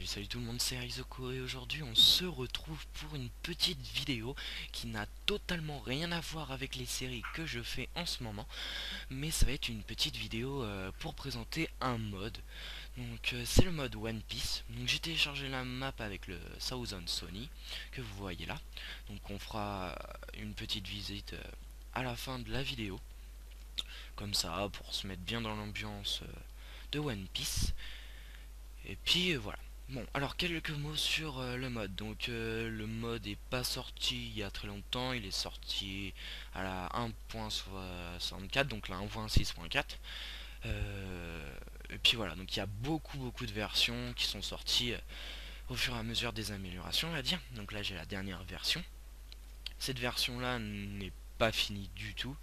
Salut tout le monde, c'est Aizoko et aujourd'hui on se retrouve pour une petite vidéo qui n'a totalement rien à voir avec les séries que je fais en ce moment, mais ça va être une petite vidéo pour présenter un mode. Donc c'est le mode One Piece. Donc j'ai téléchargé la map avec le Southern Sony que vous voyez là. Donc on fera une petite visite à la fin de la vidéo, comme ça pour se mettre bien dans l'ambiance de One Piece. Et puis voilà. Bon, alors quelques mots sur le mode. Donc le mode est pas sorti il y a très longtemps, il est sorti à la 1.64, donc la 1.6.4. Et puis voilà, donc il y a beaucoup de versions qui sont sorties au fur et à mesure des améliorations, on va dire. Donc là j'ai la dernière version. Cette version là n'est pas finie du tout.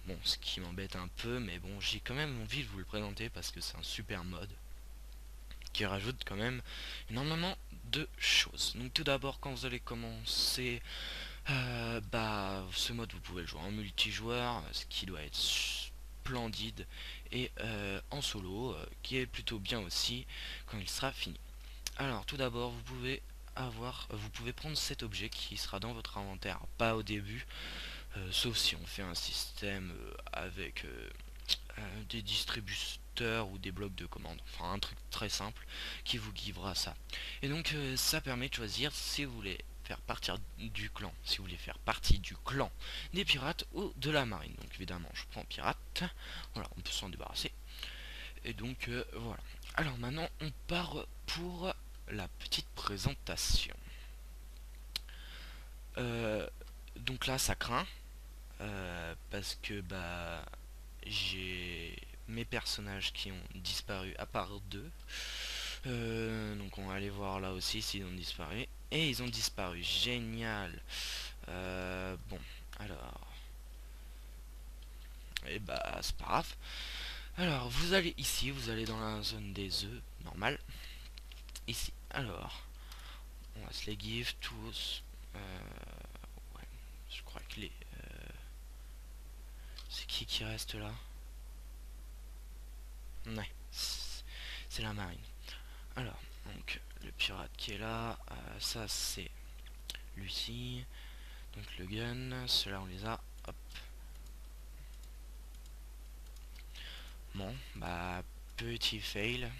Bon, ce qui m'embête un peu, mais bon, j'ai quand même envie de vous le présenter parce que c'est un super mode qui rajoute quand même énormément de choses. Donc tout d'abord, quand vous allez commencer, ce mode vous pouvez le jouer en multijoueur, ce qui doit être splendide, et en solo, qui est plutôt bien aussi quand il sera fini. Alors tout d'abord, vous pouvez prendre cet objet qui sera dans votre inventaire, pas au début, sauf si on fait un système avec des distributeurs ou des blocs de commande, enfin un truc très simple qui vous guidera ça. Et donc ça permet de choisir si vous voulez faire partir du clan, si vous voulez faire partie du clan des pirates ou de la marine. Donc évidemment je prends pirate, voilà, on peut s'en débarrasser. Et donc voilà. Alors maintenant on part pour la petite présentation. Euh, donc là ça craint, parce que j'ai mes personnages qui ont disparu à part deux. Donc on va aller voir là aussi s'ils ont disparu. Et ils ont disparu. Génial. Bon, alors. Et c'est pas grave. Alors vous allez ici, vous allez dans la zone des œufs, normal. Ici. Alors, on va se les give tous. Ouais, je crois que les. C'est qui reste là? Ouais, c'est la marine. Alors, donc le pirate qui est là, ça c'est Lucie, donc le gun, ceux-là on les a, hop. Bon, petit fail.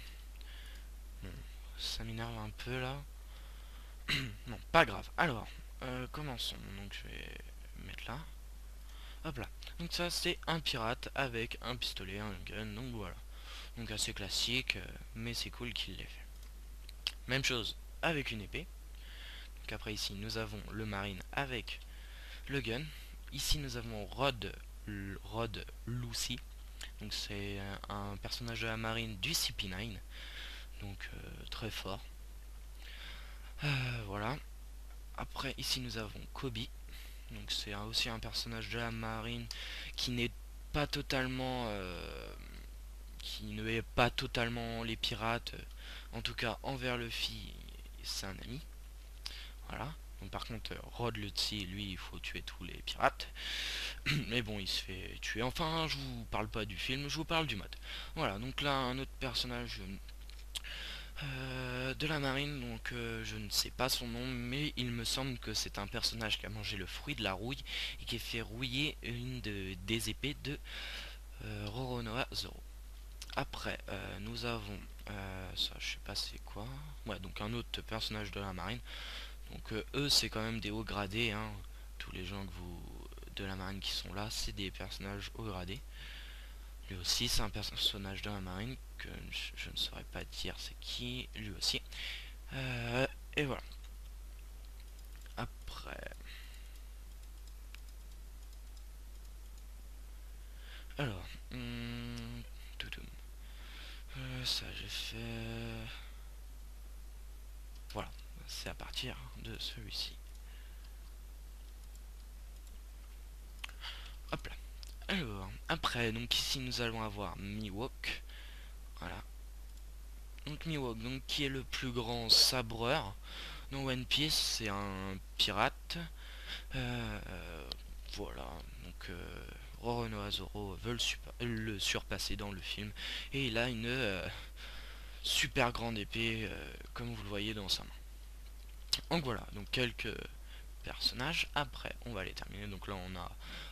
Bon, ça m'énerve un peu là. Non, pas grave. Alors, commençons. Donc je vais mettre là. Hop là. Donc ça c'est un pirate avec un pistolet, un gun, donc voilà. Donc assez classique, mais c'est cool qu'il l'ait fait. Même chose avec une épée. Donc après ici nous avons le marine avec le gun. Ici nous avons Rod Lucy. Donc c'est un personnage de la marine du CP9. Donc très fort. Voilà. Après ici nous avons Kobe. Donc c'est aussi un personnage de la marine qui n'est pas totalement qui ne est pas totalement les pirates. En tout cas envers Luffy c'est un ami. Voilà. Donc, par contre, Rod Lucy, lui, il faut tuer tous les pirates. Mais bon, il se fait tuer. Enfin, je vous parle pas du film, je vous parle du mode. Voilà, donc là, un autre personnage de la marine, donc je ne sais pas son nom, mais il me semble que c'est un personnage qui a mangé le fruit de la rouille et qui a fait rouiller des épées de Roronoa Zoro. Après, nous avons ça, je sais pas c'est quoi. Ouais, donc un autre personnage de la marine. Donc eux, c'est quand même des hauts gradés, hein. Tous les gens de la marine qui sont là, c'est des personnages haut gradés. Lui aussi, c'est un personnage de la marine que je ne saurais pas dire c'est qui. Lui aussi. Et voilà. Après. Alors. Ça, j'ai fait. Voilà. C'est à partir de celui-ci. Hop là. Alors, après, donc ici nous allons avoir Mihawk. Voilà. Donc Mihawk, donc qui est le plus grand sabreur dans One Piece, c'est un pirate. Voilà, donc Roronoa Zoro veut le surpasser dans le film et il a super grande épée, comme vous le voyez dans sa main. Donc voilà, donc quelques personnages. Après, on va les terminer. Donc là, on a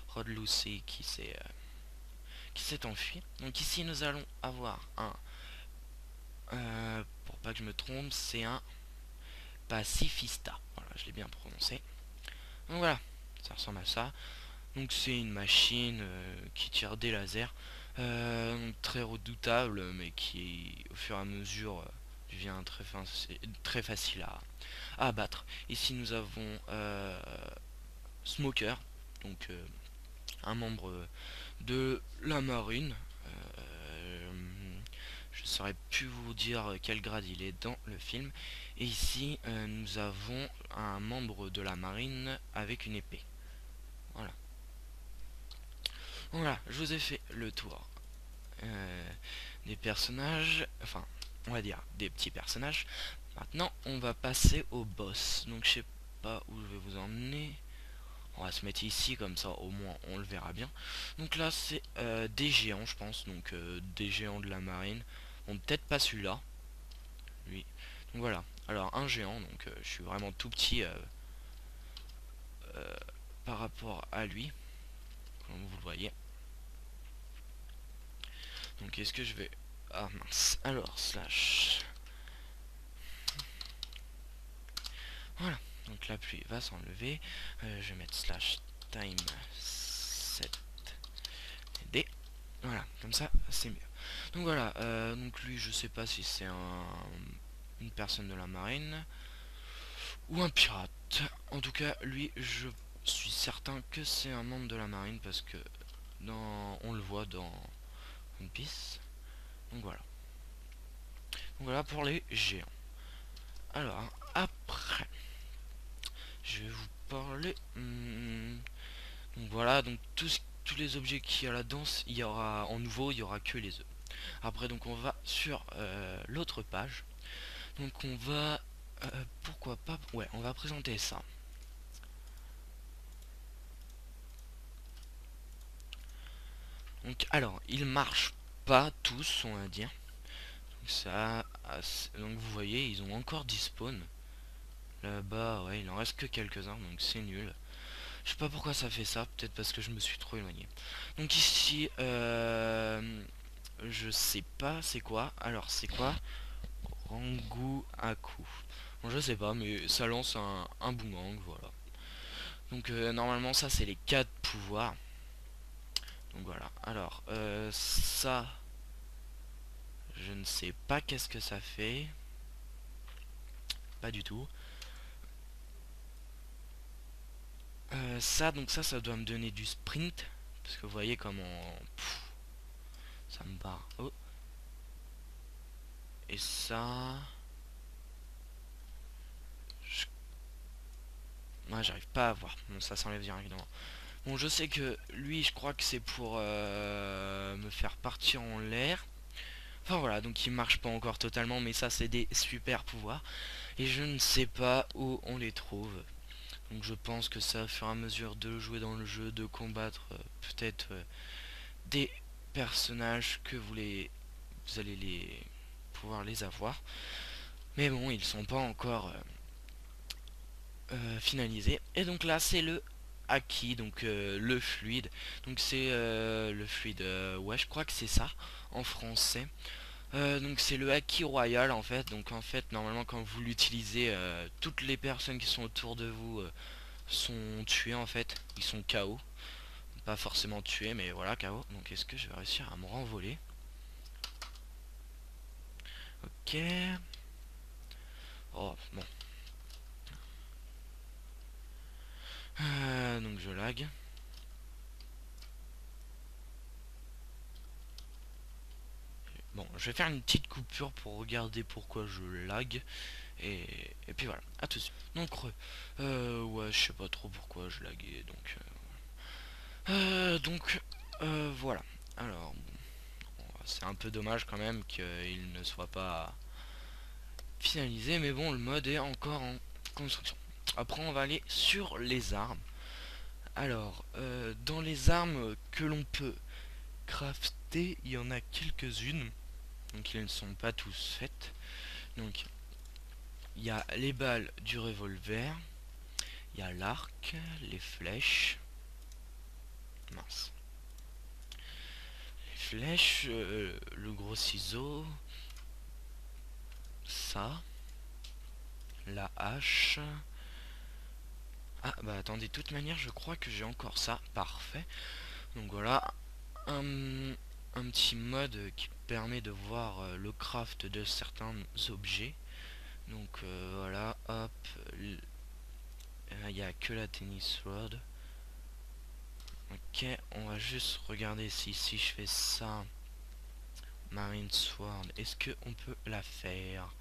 Rod Lucy qui s'est enfui. Donc ici, nous allons avoir un, pour pas que je me trompe, c'est un pacifista. Voilà, je l'ai bien prononcé. Donc voilà, ça ressemble à ça. Donc c'est une machine qui tire des lasers, donc très redoutable, mais qui au fur et à mesure devient très facile à abattre. Ici nous avons Smoker, donc un membre de la marine. Je ne saurais plus vous dire quel grade il est dans le film. Et ici nous avons un membre de la marine avec une épée. Voilà. Voilà, je vous ai fait le tour des personnages, enfin, on va dire des petits personnages. Maintenant, on va passer au boss. Donc, je sais pas où je vais vous emmener. On va se mettre ici, comme ça, au moins, on le verra bien. Donc là, c'est des géants, je pense. Donc, des géants de la marine. Bon, peut-être pas celui-là. Lui. Donc voilà. Alors, un géant. Donc, je suis vraiment tout petit par rapport à lui. Comme vous le voyez. Donc est-ce que je vais... Ah mince. Alors, slash. Voilà. Donc la pluie va s'enlever. Je vais mettre slash time 7 d. Voilà, comme ça, c'est mieux. Donc voilà, donc lui, je sais pas si c'est une personne de la marine ou un pirate. En tout cas, lui, je suis certain que c'est un membre de la marine parce que on le voit dans One Piece. Donc voilà. Donc voilà pour les géants. Alors, après, je vais vous parler. Donc voilà, donc tous les objets qu'il y a là-dedans, il y aura en nouveau, il y aura que les œufs. Après, donc on va sur l'autre page. Donc on va, pourquoi pas, ouais, on va présenter ça. Donc alors, ils marchent pas tous, on va dire. Donc ça, donc vous voyez, ils ont encore 10 spawns. Là-bas, ouais, il en reste que quelques-uns, donc c'est nul. Je sais pas pourquoi ça fait ça, peut-être parce que je me suis trop éloigné. Donc ici, je sais pas c'est quoi. Alors c'est quoi? Rangu Aku. Bon, je sais pas, mais ça lance un boomerang, voilà. Donc normalement ça c'est les 4 pouvoirs. Donc voilà. Alors ça, je ne sais pas qu'est-ce que ça fait. Pas du tout. Ça, donc ça doit me donner du sprint. Parce que vous voyez comment... ça me barre. Oh. Et ça... Ouais, j'arrive pas à voir. Bon, ça s'enlève bien évidemment. Bon, je sais que lui, je crois que c'est pour me faire partir en l'air. Enfin voilà, donc il marche pas encore totalement, mais ça c'est des super pouvoirs. Et je ne sais pas où on les trouve. Donc je pense que ça, au fur et à mesure de jouer dans le jeu, de combattre peut-être des personnages que vous allez pouvoir les avoir. Mais bon, ils sont pas encore finalisés. Et donc là, c'est le Haki, donc le fluide. Donc c'est le fluide, ouais, je crois que c'est ça en français. Donc c'est le Haki royal en fait. Donc en fait, normalement, quand vous l'utilisez, toutes les personnes qui sont autour de vous sont tuées en fait. Ils sont KO. Pas forcément tués, mais voilà, KO. Donc est-ce que je vais réussir à me renvoler? Ok. Oh, bon. Donc je lag. Bon, je vais faire une petite coupure pour regarder pourquoi je lag. Et, et puis voilà, à tout de suite. Donc, ouais, je sais pas trop pourquoi je laguais. Voilà. Alors, bon, c'est un peu dommage quand même qu'il ne soit pas finalisé. Mais bon, le mode est encore en construction. Après, on va aller sur les armes. Alors, dans les armes que l'on peut crafter, il y en a quelques-unes. Donc ils ne sont pas tous faits. Donc il y a les balles du revolver, il y a l'arc, les flèches, mince, les flèches, le gros ciseau, ça, la hache. Ah bah attendez, de toute manière je crois que j'ai encore ça, parfait. Donc voilà, un, un petit mode qui permet de voir le craft de certains objets. Donc voilà, hop, il n'y a que la tennis rod. Ok, on va juste regarder si je fais ça, Marine Sword, est-ce que on peut la faire?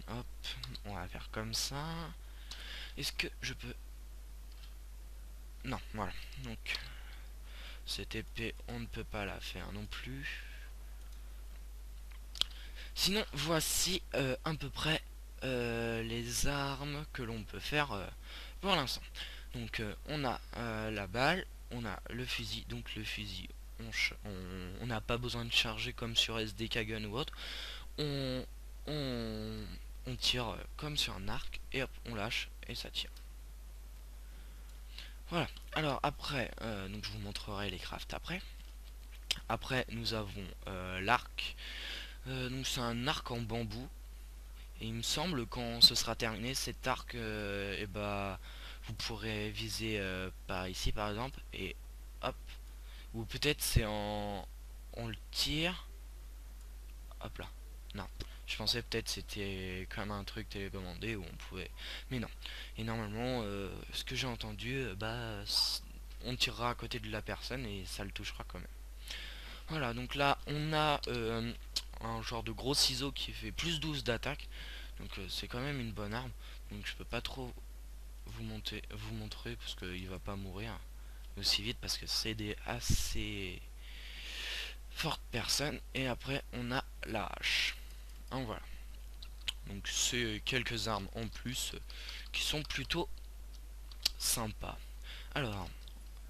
Hop, on va faire comme ça. Est-ce que je peux... Non, voilà. Donc, cette épée, on ne peut pas la faire non plus. Sinon, voici à peu près les armes que l'on peut faire pour l'instant. Donc, on a la balle, on a le fusil. Donc, le fusil, on n'a pas besoin de charger comme sur SDK Gun ou autre. On, on, on tire comme sur un arc et hop, on lâche et ça tire. Voilà. Alors après, donc je vous montrerai les crafts après. Après, nous avons l'arc. Donc c'est un arc en bambou. Et il me semble quand ce sera terminé, cet arc, et bah, vous pourrez viser par ici par exemple. Et hop. Ou peut-être c'est en... On le tire. Hop là. Non. Je pensais peut-être c'était comme un truc télécommandé où on pouvait... Mais non. Et normalement, ce que j'ai entendu, bah, on tirera à côté de la personne et ça le touchera quand même. Voilà, donc là, on a un genre de gros ciseau qui fait plus 12 d'attaque. Donc c'est quand même une bonne arme. Donc je peux pas trop vous montrer parce qu'il va pas mourir aussi vite parce que c'est des assez fortes personnes. Et après, on a la hache. Donc voilà. Donc c'est quelques armes en plus qui sont plutôt sympas. Alors,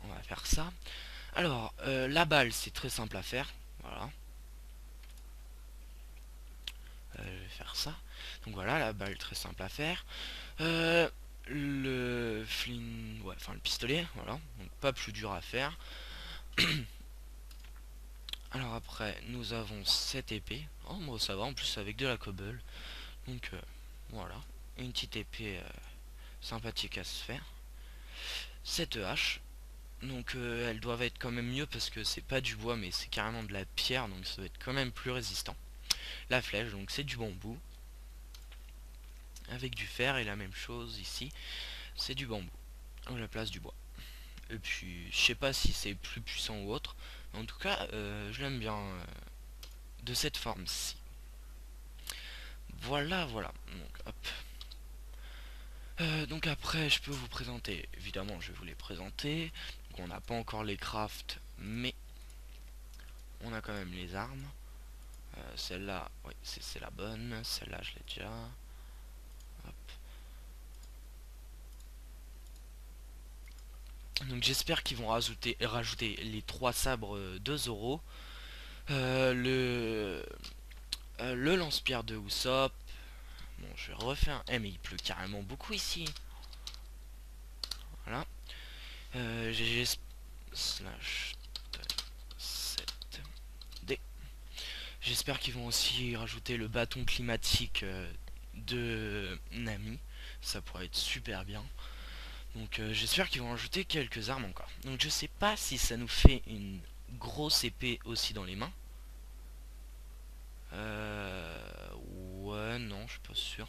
on va faire ça. Alors, la balle, c'est très simple à faire. Voilà. Je vais faire ça. Donc voilà, la balle, très simple à faire. Le flin... Ouais, enfin le pistolet, voilà. Donc pas plus dur à faire. Alors après, nous avons cette épée. Oh, moi ça va, en plus avec de la cobble. Donc voilà. Une petite épée sympathique à se faire. Cette hache. Donc elles doivent être quand même mieux parce que c'est pas du bois mais c'est carrément de la pierre donc ça doit être quand même plus résistant. La flèche donc c'est du bambou avec du fer et la même chose ici c'est du bambou à la place du bois. Et puis je sais pas si c'est plus puissant ou autre mais en tout cas je l'aime bien de cette forme-ci. Voilà voilà donc hop. Donc après je peux vous présenter, évidemment je vais vous les présenter. Donc on n'a pas encore les crafts mais on a quand même les armes. Celle-là, oui, c'est la bonne. Celle-là, je l'ai déjà. Hop. Donc j'espère qu'ils vont rajouter les 3 sabres de Zoro. Le lance-pierre de Usopp. Bon, je vais refaire. Eh, mais il pleut carrément beaucoup ici. Voilà. GG slash 7D. J'espère qu'ils vont aussi rajouter le bâton climatique de Nami. Ça pourrait être super bien. Donc j'espère qu'ils vont rajouter quelques armes encore. Donc je sais pas si ça nous fait une grosse épée aussi dans les mains. Ouais, non, je suis pas sûr.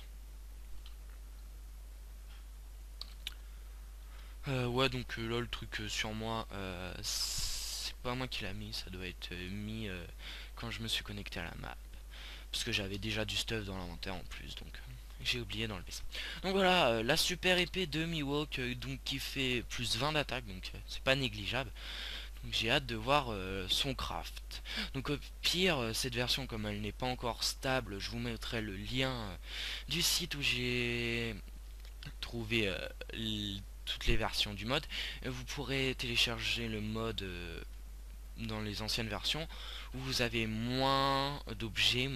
Ouais, donc là le truc sur moi, c'est pas moi qui l'a mis, ça doit être mis quand je me suis connecté à la map. Parce que j'avais déjà du stuff dans l'inventaire en plus, donc j'ai oublié d'enlever ça. Donc voilà, la super épée de Mihawk, donc qui fait plus 20 d'attaque, donc c'est pas négligeable. Donc j'ai hâte de voir son craft. Donc au pire, cette version comme elle n'est pas encore stable, je vous mettrai le lien du site où j'ai trouvé toutes les versions du mode. Vous pourrez télécharger le mode dans les anciennes versions où vous avez moins d'objets,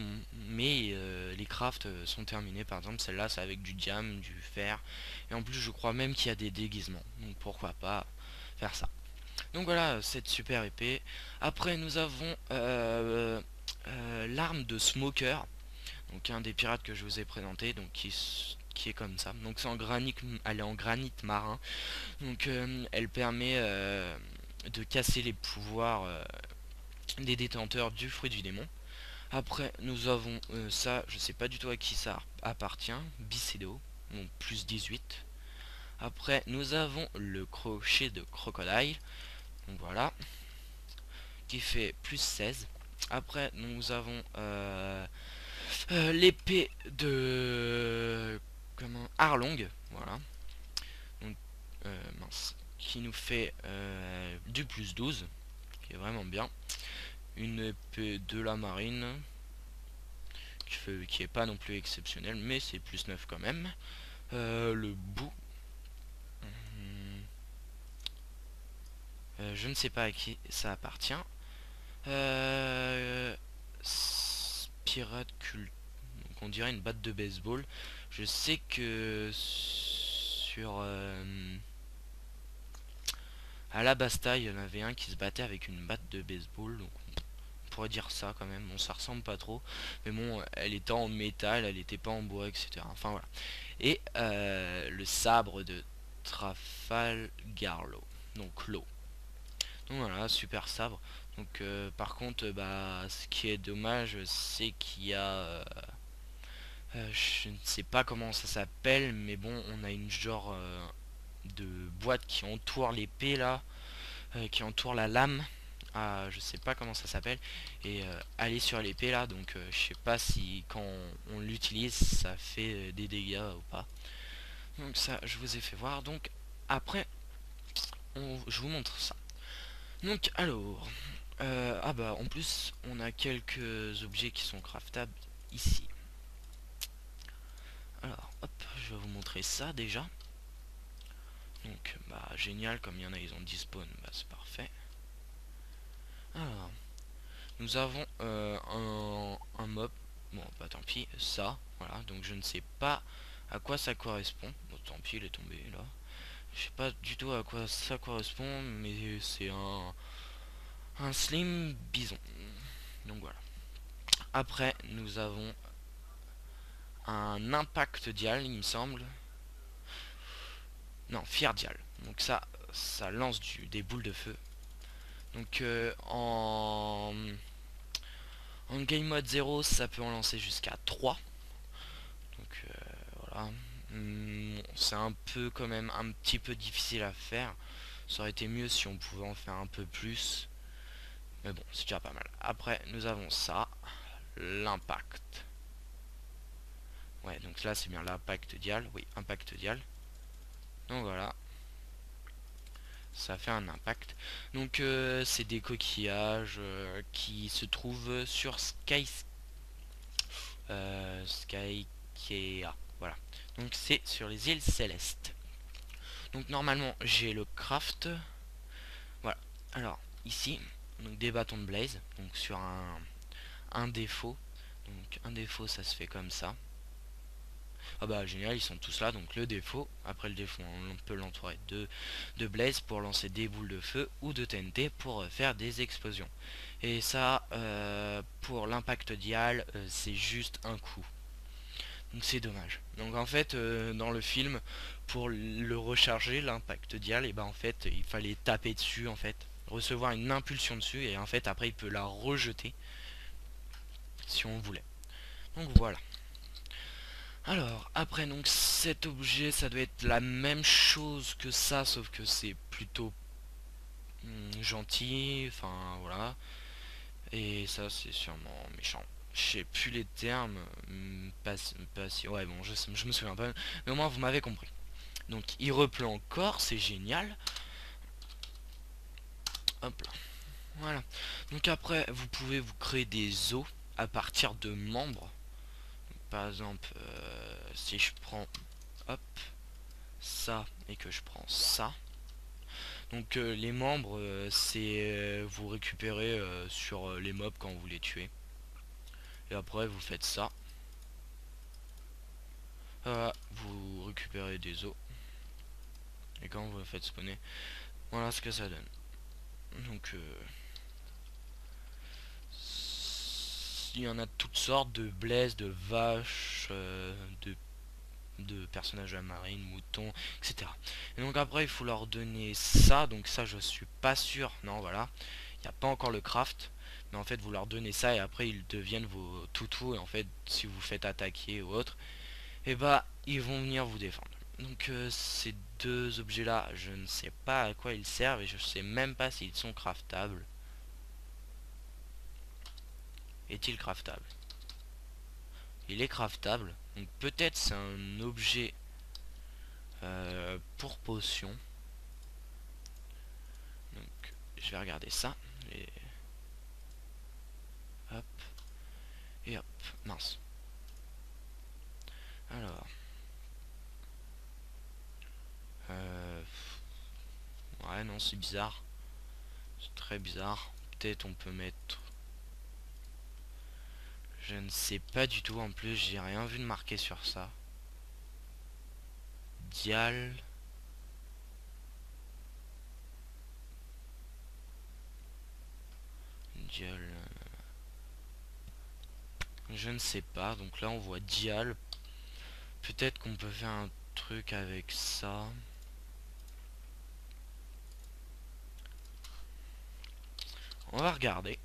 mais les crafts sont terminés. Par exemple, celle-là, c'est avec du diamant, du fer, et en plus, je crois même qu'il y a des déguisements. Donc pourquoi pas faire ça. Donc voilà, cette super épée. Après, nous avons l'arme de Smoker, donc un des pirates que je vous ai présenté, donc qui est comme ça. Donc c'est en granit, elle est en granit marin. Donc elle permet de casser les pouvoirs des détenteurs du fruit du démon. Après nous avons ça, je sais pas du tout à qui ça appartient, Bicedo, donc plus 18. Après nous avons le crochet de crocodile, donc voilà, qui fait plus 16. Après nous avons l'épée de comment Arlong, voilà, donc mince, qui nous fait du plus 12, qui est vraiment bien. Une épée de la marine qui est pas non plus exceptionnelle, mais c'est plus 9 quand même. Le bout, je ne sais pas à qui ça appartient. euh, Pirate culte, donc on dirait une batte de baseball. Je sais que sur à la Bastille, il y en avait un qui se battait avec une batte de baseball, donc on pourrait dire ça quand même. Bon, ça ressemble pas trop, mais bon, elle était en métal, elle était pas en bois, etc. Enfin voilà. Et le sabre de Trafalgarlo, donc l'eau. Donc voilà, super sabre. Donc par contre, bah, ce qui est dommage, c'est qu'il y a je ne sais pas comment ça s'appelle, mais bon, on a une genre de boîte qui entoure l'épée là, qui entoure la lame. Ah, je sais pas comment ça s'appelle, et aller sur l'épée là, donc je sais pas si quand on l'utilise ça fait des dégâts ou pas. Donc ça je vous ai fait voir. Donc après je vous montre ça. Donc alors ah bah en plus on a quelques objets qui sont craftables ici. Alors hop, je vais vous montrer ça déjà. Donc bah génial, comme il y en a ils ont 10 spawn, bah c'est parfait. Alors nous avons un mob, bon bah tant pis, ça, voilà, donc je ne sais pas à quoi ça correspond, bon tant pis il est tombé là. Je sais pas du tout à quoi ça correspond, mais c'est un slim bison. Donc voilà. Après nous avons un impact dial il me semble. Non, Fear Dial. Donc ça lance des boules de feu. Donc en game mode 0, ça peut en lancer jusqu'à 3. Donc voilà. C'est un peu quand même un petit peu difficile à faire. Ça aurait été mieux si on pouvait en faire un peu plus. Mais bon, c'est déjà pas mal. Après, nous avons ça. L'impact. Ouais, donc là c'est bien l'impact dial. Oui, impact dial. Donc voilà. Ça fait un impact. Donc c'est des coquillages qui se trouvent sur Skykea. Voilà. Donc c'est sur les îles Célestes. Donc normalement j'ai le craft. Voilà. Alors ici, donc des bâtons de blaze. Donc sur un défaut. Donc un défaut ça se fait comme ça. Ah bah génial, ils sont tous là. Donc le défaut, après le défaut on peut l'entourer de blaze pour lancer des boules de feu ou de TNT pour faire des explosions. Et ça pour l'impact dial c'est juste un coup. Donc c'est dommage. Donc en fait dans le film pour le recharger l'impact dial, et ben en fait il fallait taper dessus en fait, recevoir une impulsion dessus et en fait après il peut la rejeter si on voulait. Donc voilà. Alors, après, donc cet objet, ça doit être la même chose que ça, sauf que c'est plutôt gentil, enfin voilà. Et ça, c'est sûrement méchant. Je sais plus les termes. Ouais, bon, je me souviens pas. Mais au moins, vous m'avez compris. Donc, il repleut encore, c'est génial. Hop là. Voilà. Donc après, vous pouvez vous créer des os à partir de membres. Par exemple, si je prends... Hop. ça et que je prends ça. Donc les membres, c'est vous récupérez sur les mobs quand vous les tuez. Et après vous faites ça. Vous récupérez des os. Et quand vous le faites spawner, voilà ce que ça donne. Donc il y en a toutes sortes de blesses, de vaches, de personnages de la marine, moutons, etc. Et donc après il faut leur donner ça, donc ça je suis pas sûr, non voilà, il n'y a pas encore le craft, mais en fait vous leur donnez ça et après ils deviennent vos toutous et en fait si vous faites attaquer ou autre, et bah ils vont venir vous défendre. Donc ces deux objets là, je ne sais pas à quoi ils servent et je sais même pas s'ils sont craftables. Est-il craftable? Il est craftable, donc peut-être c'est un objet pour potion. Donc je vais regarder ça. Et hop. Et hop. Mince. Alors. Ouais non c'est bizarre. C'est très bizarre. Peut-être on peut mettre. Je ne sais pas du tout en plus. J'ai rien vu de marqué sur ça. Dial. Dial. Je ne sais pas. Donc là on voit dial. Peut-être qu'on peut faire un truc avec ça. On va regarder.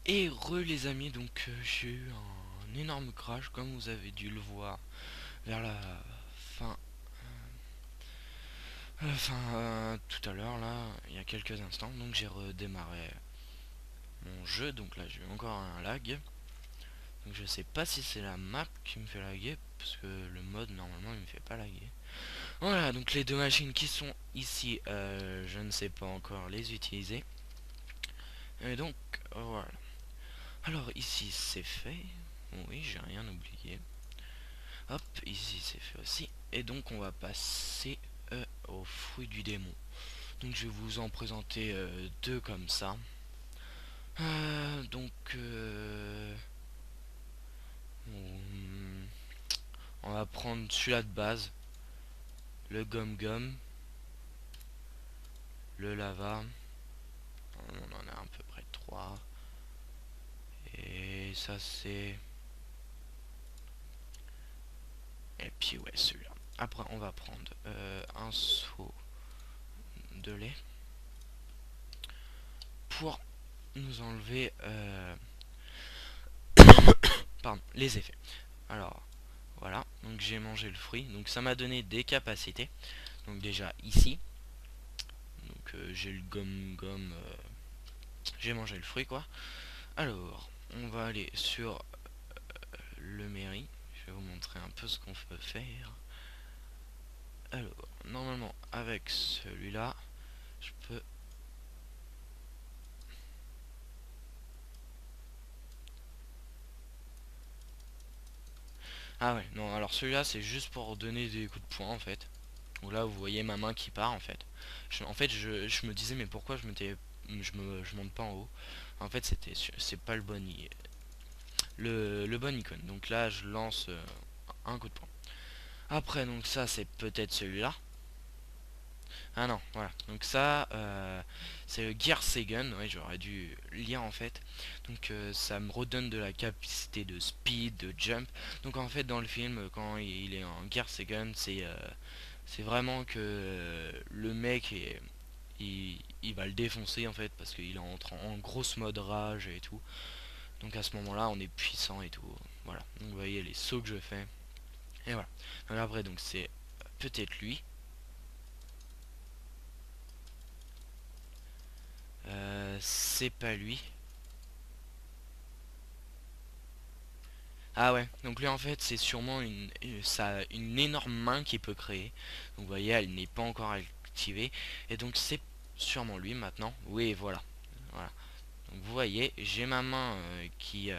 Et les amis, donc j'ai eu un énorme crash comme vous avez dû le voir vers la fin, tout à l'heure là, il y a quelques instants. Donc j'ai redémarré mon jeu, donc là j'ai eu encore un lag. Donc je sais pas si c'est la map qui me fait laguer, parce que le mode normalement il me fait pas laguer. Voilà, donc les deux machines qui sont ici, je ne sais pas encore les utiliser. Et donc voilà. Alors ici c'est fait. Oui, j'ai rien oublié. Hop, ici c'est fait aussi. Et donc on va passer au fruit du démon. Donc je vais vous en présenter deux comme ça. Donc on va prendre celui-là de base, le gum gum, le lava. On en a à peu près 3. Et ça c'est. Et puis ouais celui-là. Après on va prendre un seau de lait pour nous enlever pardon, les effets. Alors voilà, donc j'ai mangé le fruit, donc ça m'a donné des capacités. Donc déjà ici, donc j'ai le gomme gomme, j'ai mangé le fruit quoi. Alors on va aller sur le mairie, je vais vous montrer un peu ce qu'on peut faire. Alors normalement avec celui-là, je peux. Ah ouais, non, alors celui-là c'est juste pour donner des coups de poing en fait. Donc là vous voyez ma main qui part en fait. Je me disais mais pourquoi je monte pas en haut. En fait c'est pas le bon icône. Donc là je lance un coup de poing. Après donc ça c'est peut-être celui-là. Ah non, voilà. Donc ça, c'est le Gear Second. Ouais, j'aurais dû lire en fait. Donc ça me redonne de la capacité de speed, de jump. Donc en fait dans le film, quand il est en Gear Second, c'est vraiment que le mec il va le défoncer en fait parce qu'il entre en grosse mode rage et tout. Donc à ce moment-là, on est puissant et tout. Voilà. Donc vous voyez les sauts que je fais. Et voilà. Donc après donc c'est peut-être lui. C'est pas lui. Ah ouais, donc lui en fait c'est sûrement une énorme main qu'il peut créer. Donc vous voyez elle n'est pas encore activé. Et donc c'est sûrement lui maintenant. Oui, voilà. Voilà. Donc vous voyez, j'ai ma main qui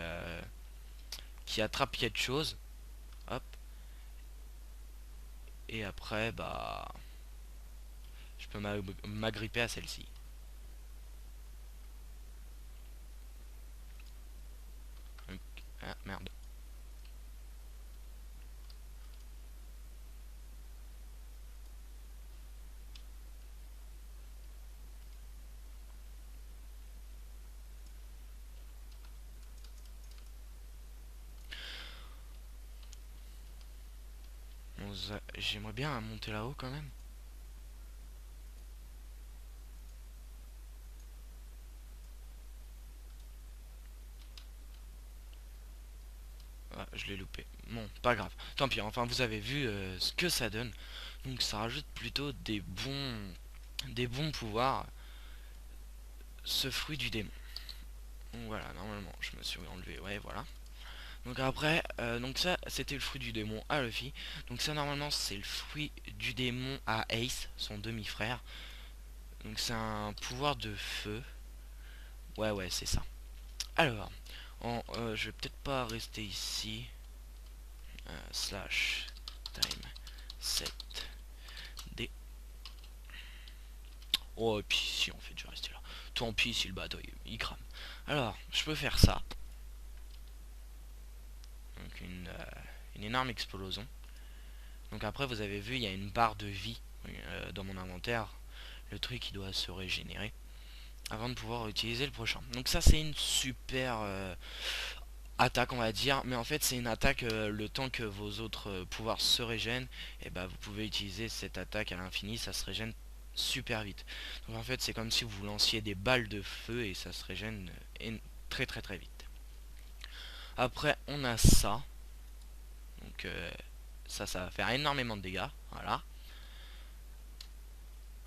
attrape quelque chose. Hop. Et après, bah, je peux m'agripper à celle-ci. Ah, merde. Bon, j'aimerais bien monter là-haut quand même. Ah, je l'ai loupé. Bon, pas grave. Tant pis, enfin vous avez vu ce que ça donne. Donc ça rajoute plutôt des bons pouvoirs. Ce fruit du démon. Donc voilà, normalement, je me suis enlevé. Ouais, voilà. Donc après, donc ça, c'était le fruit du démon à Luffy. Donc ça, normalement, c'est le fruit du démon à Ace, son demi-frère. Donc c'est un pouvoir de feu. Ouais, ouais, c'est ça. Alors, je vais peut-être pas rester ici. Slash time set D. Oh, et puis si, en fait, je vais rester là. Tant pis si le bateau il crame. Alors, je peux faire ça. Donc une énorme explosion. Donc après, vous avez vu, il y a une barre de vie dans mon inventaire. Le truc qui doit se régénérer avant de pouvoir utiliser le prochain. Donc ça, c'est une super attaque, on va dire. Mais en fait, c'est une attaque le temps que vos autres pouvoirs se régènent. Et bah, vous pouvez utiliser cette attaque à l'infini. Ça se régène super vite. Donc en fait, c'est comme si vous lanciez des balles de feu et ça se régène très très très vite. Après, on a ça. Donc ça va faire énormément de dégâts. Voilà.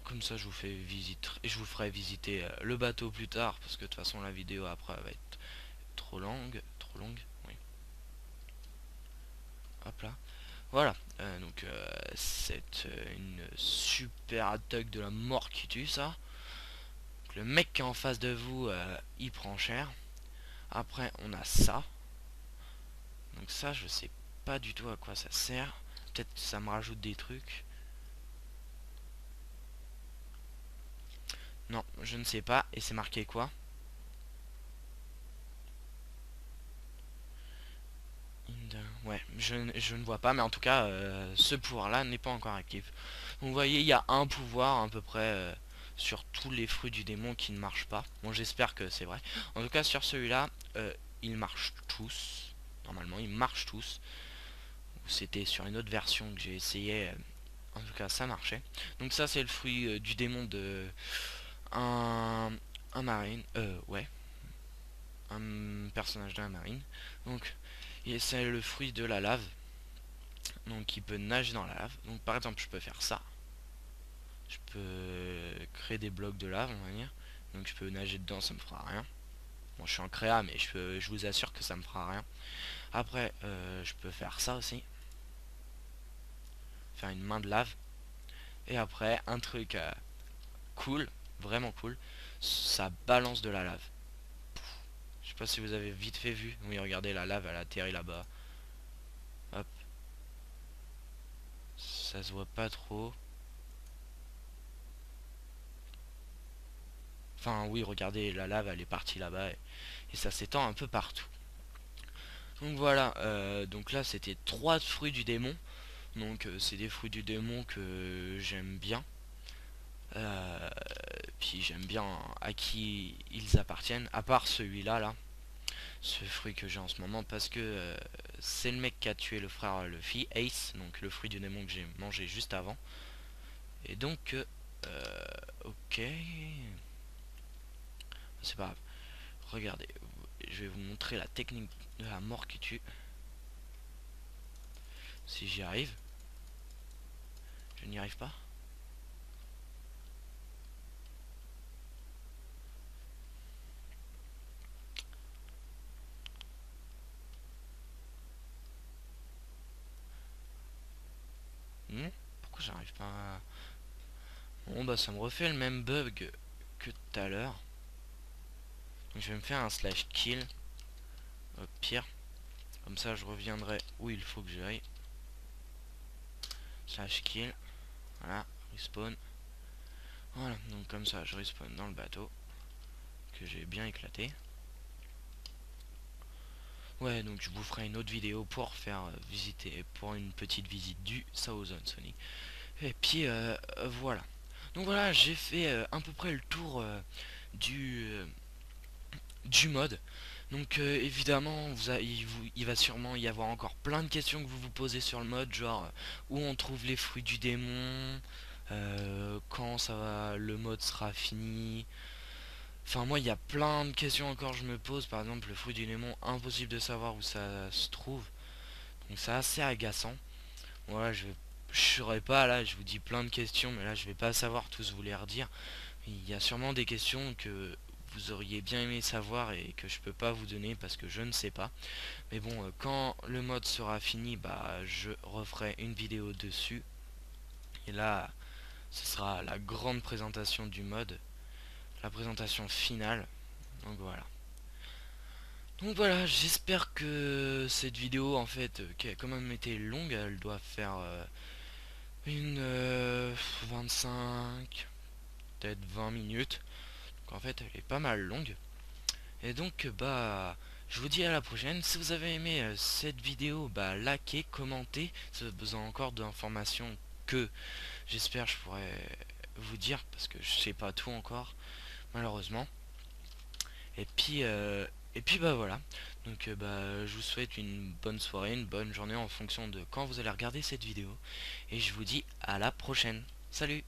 Comme ça, je vous fais visiter et je vous ferai visiter le bateau plus tard parce que de toute façon, la vidéo après va être trop longue. Trop longue. Oui. Hop là. Voilà. Donc c'est une super attaque de la mort qui tue ça. Donc, le mec qui est en face de vous, il prend cher. Après, on a ça. Donc ça, je sais pas du tout à quoi ça sert. Peut-être ça me rajoute des trucs. Non, je ne sais pas. Et c'est marqué quoi? Ouais, je ne vois pas, mais en tout cas, ce pouvoir-là n'est pas encore actif. Donc, vous voyez, il y a un pouvoir à peu près sur tous les fruits du démon qui ne marchent pas. Bon, j'espère que c'est vrai. En tout cas, sur celui-là, ils marchent tous. Normalement, ils marchent tous. C'était sur une autre version que j'ai essayé. En tout cas, ça marchait. Donc ça, c'est le fruit du démon de un, un marine. Ouais, un personnage de la marine. Donc, c'est le fruit de la lave. Donc il peut nager dans la lave. Donc par exemple je peux faire ça. Je peux créer des blocs de lave, on va dire. Donc je peux nager dedans, ça me fera rien. Bon, je suis en créa, mais je vous assure que ça me fera rien. Après je peux faire ça aussi. Faire une main de lave. Et après un truc cool, vraiment cool. Ça balance de la lave. Je sais pas si vous avez vite fait vu. Oui, regardez, la lave elle atterrit là-bas. Hop. Ça se voit pas trop. Enfin oui, regardez, la lave elle est partie là-bas et ça s'étend un peu partout. Donc voilà, donc là c'était 3 fruits du démon. Donc c'est des fruits du démon que j'aime bien. Euh, Puis j'aime bien à qui ils appartiennent, à part celui-là là, ce fruit que j'ai en ce moment parce que c'est le mec qui a tué le frère Luffy, Ace, donc le fruit du démon que j'ai mangé juste avant. Et donc ok, c'est pas grave. Regardez, je vais vous montrer la technique de la mort qui tue. Si j'y arrive. Je n'y arrive pas. Hmm, pourquoi j'arrive pas à... Bon bah ça me refait le même bug que tout à l'heure. Donc je vais me faire un slash kill au pire. Comme ça je reviendrai où il faut que j'aille. Slash kill. Voilà, respawn. Voilà, donc comme ça je respawn dans le bateau que j'ai bien éclaté. Ouais, donc je vous ferai une autre vidéo pour faire visiter, pour une petite visite du Southern Sonic. Et puis voilà. Donc voilà, j'ai fait à peu près le tour du mode. Donc évidemment, il va sûrement y avoir encore plein de questions que vous vous posez sur le mode, genre où on trouve les fruits du démon, quand le mode sera fini. Enfin moi il y a plein de questions encore que je me pose, par exemple le fruit du démon, impossible de savoir où ça se trouve. Donc c'est assez agaçant. Voilà, je saurais pas là, je vous dis plein de questions, mais là je vais pas savoir tous vous les redire. Il y a sûrement des questions que vous auriez bien aimé savoir et que je peux pas vous donner parce que je ne sais pas. Mais bon, quand le mode sera fini, bah je referai une vidéo dessus. Et là, ce sera la grande présentation du mode, la présentation finale. Donc voilà. Donc voilà, j'espère que cette vidéo en fait, qui a quand même été longue, elle doit faire une 25, peut-être 20 minutes. Donc en fait, elle est pas mal longue. Et donc bah je vous dis à la prochaine. Si vous avez aimé cette vidéo, bah likez, commentez. Si vous avez besoin encore d'informations que j'espère je pourrais vous dire parce que je sais pas tout encore malheureusement. Et puis bah voilà. Donc bah je vous souhaite une bonne soirée, une bonne journée en fonction de quand vous allez regarder cette vidéo. Et je vous dis à la prochaine. Salut!